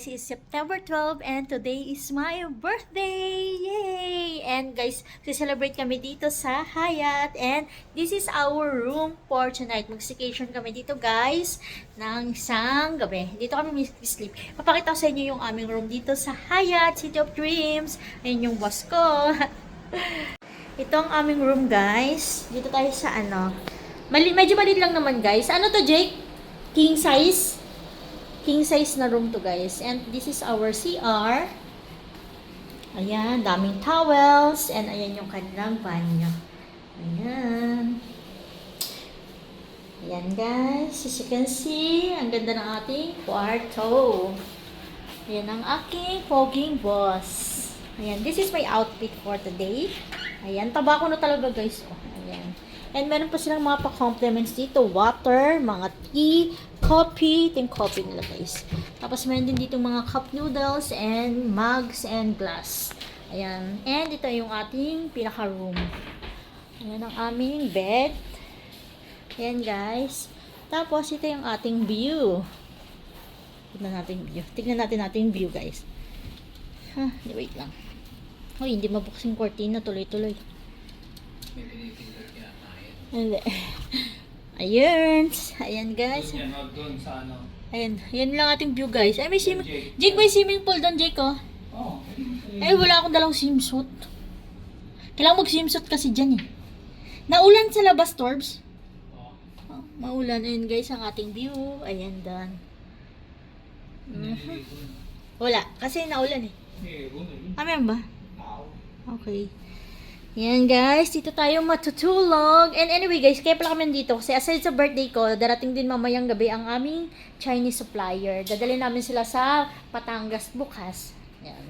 guys is September 12 and today is my birthday! Yay! And guys, celebrate kami dito sa Hyatt and this is our room for tonight. Mag-staycation kami dito guys ng isang gabi. Dito kami sleep. Papakita ko sa inyo yung aming room dito sa Hyatt City of Dreams. Ayun yung boss ko. Ito ang aming room guys. Dito tayo sa medyo maliit lang naman guys. Ano to Jake? King size? King size na room to guys. And this is our CR. Ayan, daming towels. And ayan yung kanilang banyo. Ayan. Ayan guys. As you can see, ang ganda ng ating kwarto. Ayan ang aking poging boss. Ayan, this is my outfit for today. Ayan, taba ko na talaga guys. Oh, ayan. And meron pa silang mga pa-compliments dito. Water, mga tea, coffee. Ito yung coffee nila guys. Tapos meron din dito mga cup noodles and mugs and glass. Ayan. And ito yung ating pinaka-room. Ayan ang aming bed. Ayan guys. Tapos ito yung ating view. Tignan natin ating view guys. Wait lang. Hoy, hindi mabuksin cortina. Tuloy-tuloy. Ayun. Ayan guys. Ayan. Yan lang ating view guys. Ay, may swimming. Jake, may swimming pool doon, Jake, oh. Ay, wala akong dalang swimsuit. Kailangan mag-swimsuit kasi dyan, eh. Naulan sa labas, Torbs. Oh, maulan. Ayun guys, ang ating view. Ayan, done. Wala. Kasi naulan, eh. Meron ba? Okay. Yan guys, dito tayo matutulog. And anyway guys, kaya pala kami dito kasi aside sa birthday ko, darating din mamayang gabi ang aming Chinese supplier. Dadalhin namin sila sa Batangas bukas. Yan.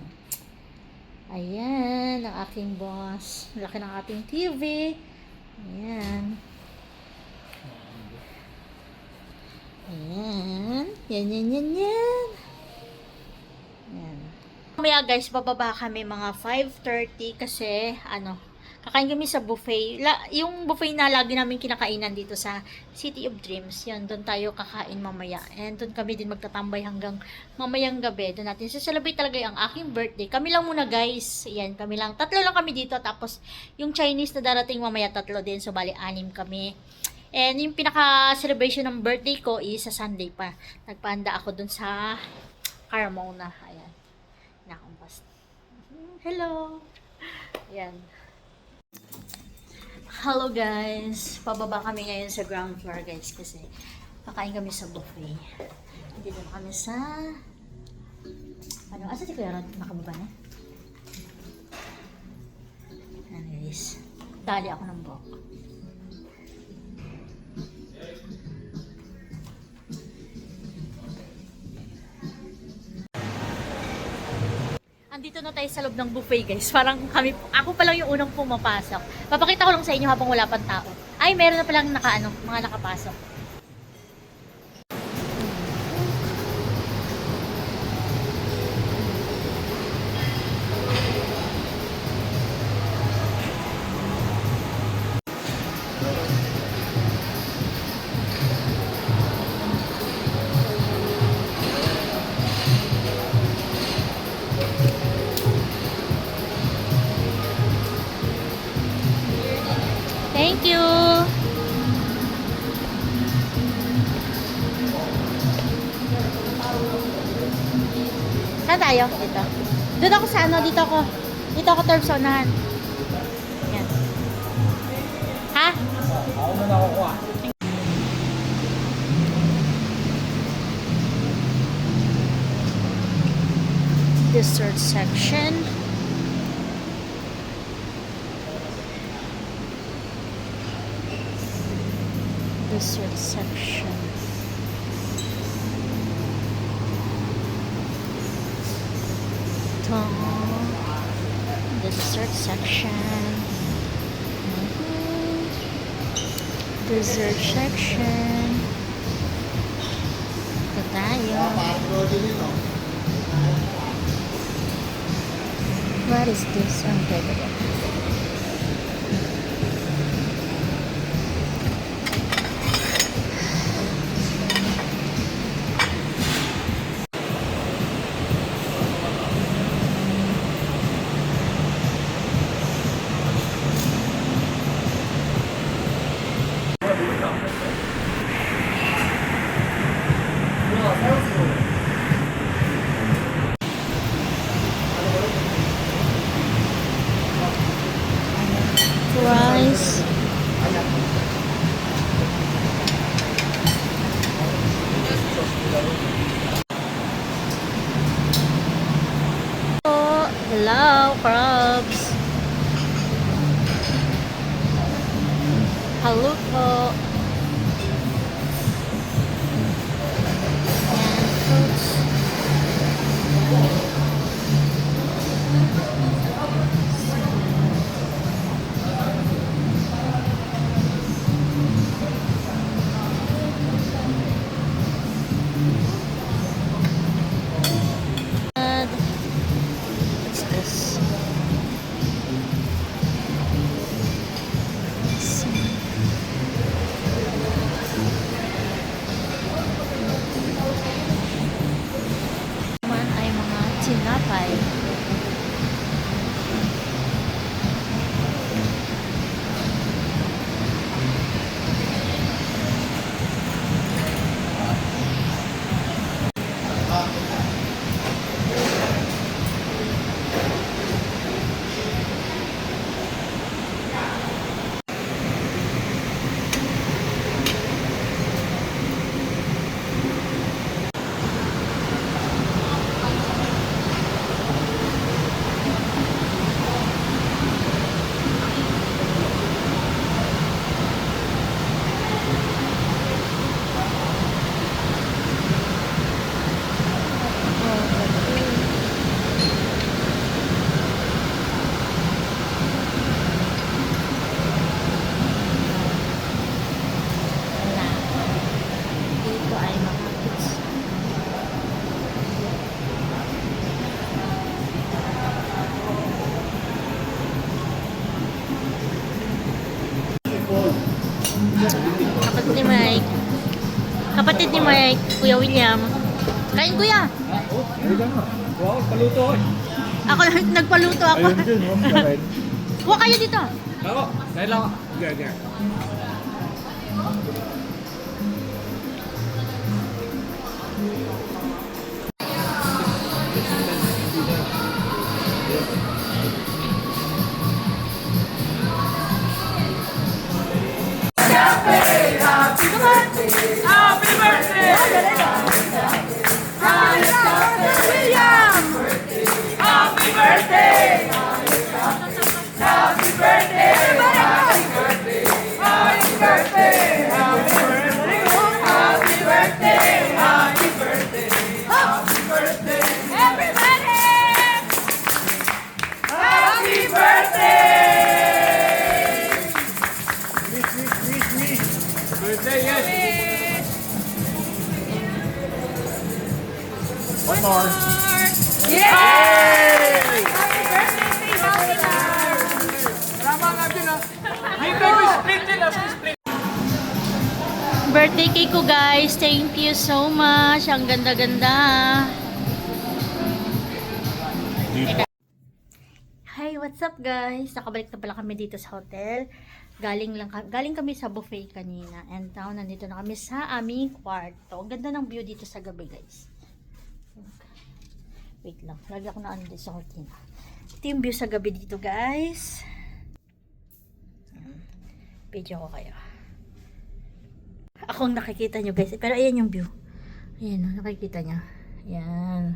Ayan, ang aking boss. Laki ng ating TV. Ayan. Ayan. Yan. Ayan. Mamaya guys, bababa kami mga 5:30 kasi kakain kami sa buffet. Yung buffet na lagi namin kinakainan dito sa City of Dreams. Yan, doon tayo kakain mamaya. And doon kami din magtatambay hanggang mamayang gabi. Doon natin celebrate talaga yung aking birthday. Kami lang muna guys. Yan, kami lang. 3 lang kami dito. Tapos yung Chinese na darating mamaya 3 din. So bali 6 kami. And yung pinaka-celebration ng birthday ko is sa Sunday pa. Nagpahanda ako doon sa Carmona. Ayan. Nakampas. Hello! Ayan. Hello guys! Pababa kami ngayon sa ground floor guys kasi kakain kami sa buffet. Dito na kami sa asa si Kuya Rod? Nakababa na? Anyways, dali ako ng buhok. Andito na tayo sa loob ng buffet guys. Parang ako pa lang yung unang pumapasok. Papakita ko lang sa inyo habang wala pang tao. Ay, meron na palang mga nakapasok. Thank you! Saan tayo? Dito. Doon ako sa Dito ako Torb sa unahan. Yan. Ha? Ako na nakukuha. Dessert section. Dessert section. Ito. Dessert section. Dessert section. Ito tayo. What is this? Ang ganda. Hello, crabs. Hello po. Ayan, fruits. And what's this? Man ay mga tinapay. Dito ay mga fruits. Kapatid ni Mike. Kapatid ni Mike, Kuya William. Kain kuya. Wow, paluto ko. Ako lang nagpaluto ako. Ayun din, huwag kain. Kuha kayo dito. Ako, kain lang ako. Gaga. Birthday, yes. One more. Yay! Tama nga din ah. Dito, split din ah, split. Birthday cake ko guys. Thank you so much. Ang ganda-ganda. Hi, what's up guys? Nakabalik na pala kami dito sa hotel. Galing kami sa buffet kanina. And now, nandito na kami sa aming kwarto. Ang ganda ng view dito sa gabi guys. Wait lang. Lagi ako na dito sa cortina. Ito yung view sa gabi dito guys. Video ko kayo. Akong nakikita nyo guys. Pero ayan yung view. Ayan, nakikita nyo. Ayan.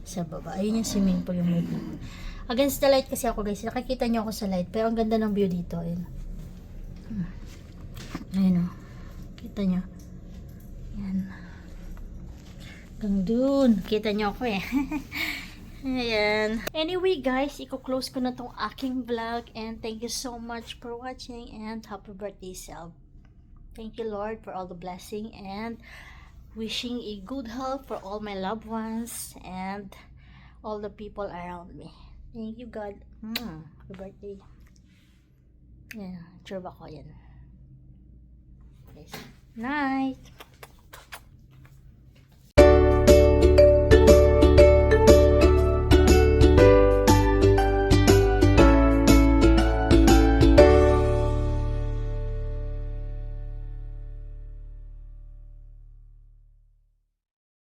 Sa baba. Ayun yung swimming pool yung may view. Against the light kasi ako guys. Nakikita nyo ako sa light. Pero ang ganda ng view dito. Ayun. Ayun o. Kita nyo. Ayan. Hanggang dun. Kita nyo ako eh. Ayan. Anyway guys, i-close ko na tong aking vlog. And thank you so much for watching. And happy birthday self. Thank you Lord for all the blessing. And wishing a good health for all my loved ones. And all the people around me. Thank you God. Happy birthday. Yan. Sure ba ko yan? Guys. Night.